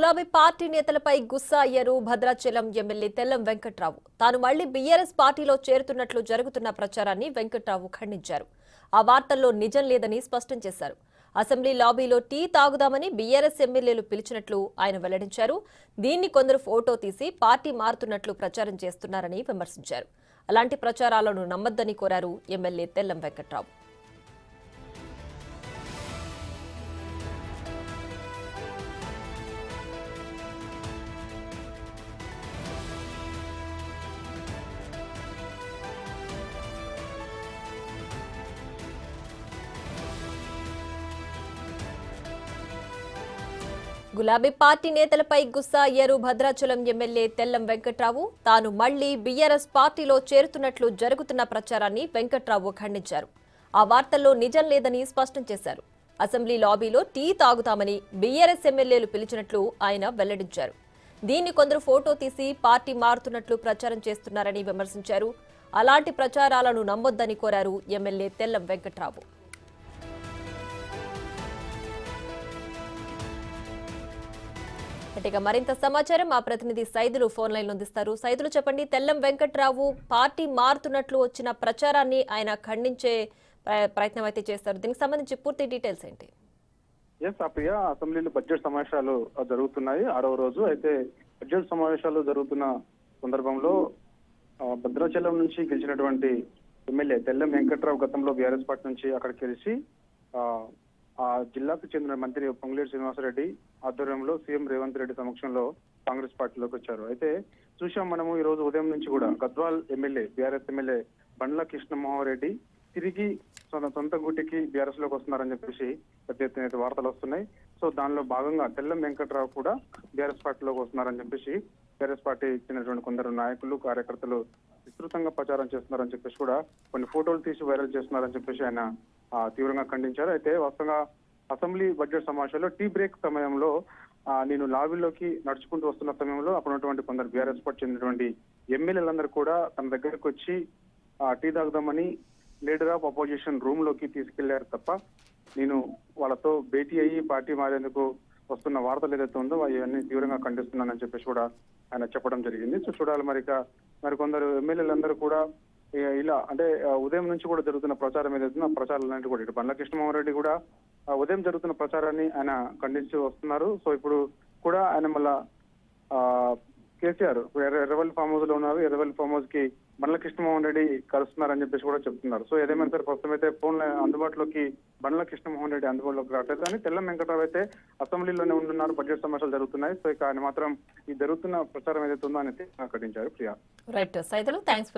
గులాబీ పార్టీ నేతలపై గుస్సా అయ్యారు భద్రాచలం ఎమ్మెల్యే తెల్లం వెంకట్రావు. తాను మళ్లీ బీఆర్ఎస్ పార్టీలో చేరుతున్నట్లు జరుగుతున్న ప్రచారాన్ని వెంకట్రావు ఖండించారు. ఆ వార్తల్లో నిజం లేదని స్పష్టం చేశారు. అసెంబ్లీ లాబీలో టీ తాగుదామని బీఆర్ఎస్ ఎమ్మెల్యేలు పిలిచినట్లు ఆయన వెల్లడించారు. దీన్ని కొందరు ఫోటో తీసి పార్టీ మారుతున్నట్లు ప్రచారం చేస్తున్నారని విమర్శించారు. అలాంటి ప్రచారాలను నమ్మొద్దని కోరారు ఎమ్మెల్యే తెల్లం వెంకట్రావు. గులాబీ పార్టీ నేతలపై గుస్సా అయ్యారు భద్రాచలం ఎమ్మెల్యే తెల్లం వెంకట్రావు. తాను మళ్లీ బీఆర్ఎస్ పార్టీలో చేరుతున్నట్లు జరుగుతున్న ప్రచారాన్ని వెంకట్రావు ఖండించారు. ఆ వార్తల్లో నిజం లేదని స్పష్టం చేశారు. అసెంబ్లీ లాబీలో టీ తాగుతామని బీఆర్ఎస్ ఎమ్మెల్యేలు పిలిచినట్లు ఆయన వెల్లడించారు. దీన్ని కొందరు ఫోటో తీసి పార్టీ మారుతున్నట్లు ప్రచారం చేస్తున్నారని విమర్శించారు. అలాంటి ప్రచారాలను నమ్మొద్దని కోరారు ఎమ్మెల్యే తెల్లం వెంకట్రావు. మరింత సమాచారం మా ప్రతినిధి సైదులు ఫోన్ లైన్ అందిస్తారు. సైదులు చెప్పండి, తెల్లం వెంకట్రావు పార్టీ మారుతున్నట్లు వచ్చిన ప్రచారాన్ని ఆయన ఖండించే ప్రయత్నం అయితే చేస్తారు. దీనికి సంబంధించి పూర్తి డీటెయిల్స్ ఏంటి? ప్రియ, అసెంబ్లీలో బడ్జెట్ సమావేశాలు జరుగుతున్నాయి. 6వ రోజు అయితే బడ్జెట్ సమావేశాలు జరుగుతున్న సందర్భంలో భద్రాచలం నుంచి గెలిచినటువంటి ఎమ్మెల్యే తెల్లం వెంకట్రావు గతంలో బీఆర్ఎస్ పార్టీ నుంచి అక్కడికి గెలిచి ఆ జిల్లాకు చెందిన మంత్రి పొంగులేటి శ్రీనివాసరెడ్డి ఆధ్వర్యంలో సీఎం రేవంత్ రెడ్డి సమక్షంలో కాంగ్రెస్ పార్టీలోకి వచ్చారు. అయితే చూసాం మనము ఈ రోజు ఉదయం నుంచి కూడా గద్వాల్ ఎమ్మెల్యే బీఆర్ఎస్ ఎమ్మెల్యే బండ్ల కృష్ణమోహన్ రెడ్డి తిరిగి సొంత గుట్టికి బీఆర్ఎస్ లోకి వస్తున్నారని చెప్పేసి పెద్ద ఎత్తున వార్తలు వస్తున్నాయి. సో దానిలో భాగంగా తెల్లం వెంకట్రావు కూడా బీఆర్ఎస్ పార్టీలోకి వస్తున్నారని చెప్పేసి బీఆర్ఎస్ పార్టీ చెందినటువంటి కొందరు నాయకులు కార్యకర్తలు విస్తృతంగా ప్రచారం చేస్తున్నారని చెప్పేసి కూడా కొన్ని ఫోటోలు తీసి వైరల్ చేస్తున్నారని చెప్పేసి ఆయన తీవ్రంగా ఖండించారు. అయితే వాస్తవంగా అసెంబ్లీ బడ్జెట్ సమావేశంలో టీ బ్రేక్ సమయంలో నేను లాబీలోకి నడుచుకుంటూ వస్తున్న సమయంలో అక్కడ ఉన్నటువంటి కొందరు బీఆర్ఎస్ పార్టీ చెందినటువంటి ఎమ్మెల్యేలందరూ కూడా తన దగ్గరకు వచ్చి టీ తాగుదామని లీడర్ ఆఫ్ అపోజిషన్ రూమ్ లోకి తీసుకెళ్లారు తప్ప నేను వాళ్ళతో భేటీ అయ్యి పార్టీ మారేందుకు వస్తున్న వార్తలు ఏదైతే ఉందో అవన్నీ తీవ్రంగా ఖండిస్తున్నానని చెప్పేసి కూడా ఆయన చెప్పడం జరిగింది. సో చూడాలి మరికొందరు ఎమ్మెల్యేలందరూ కూడా ఇలా అంటే ఉదయం నుంచి కూడా జరుగుతున్న ప్రచారం ఏదైతుందో ఆ ప్రచారాలన్నింటి కూడా ఇటు బండ్ల కృష్ణమోహన్ రెడ్డి కూడా ఉదయం జరుగుతున్న ప్రచారాన్ని ఆయన ఖండించి వస్తున్నారు. సో ఇప్పుడు కూడా ఆయన మళ్ళా కేసీఆర్ ఎర్రవల్లి ఫామ్ హౌస్ లో ఉన్నారు. ఎర్రవల్లి ఫామ్ హౌస్ కి బండ్ల కృష్ణమోహన్ రెడ్డి కలుస్తున్నారని చెప్పేసి కూడా చెప్తున్నారు. సో ఏదేమైనా సరే ప్రస్తుతం అయితే ఫోన్ అందుబాటులోకి బండ్ల కృష్ణమోహన్ రెడ్డి అందుబాటులోకి రావట్లేదు. కానీ తెల్లం వెంకట్రావు అయితే అసెంబ్లీలోనే ఉంటున్నారు. బడ్జెట్ సమావేశాలు జరుగుతున్నాయి. సో ఇక ఆయన మాత్రం ఈ జరుగుతున్న ప్రచారం ఏదైతే ఉందో ఆయన ప్రకటించారు. ప్రియా. Right Saidulu, thanks.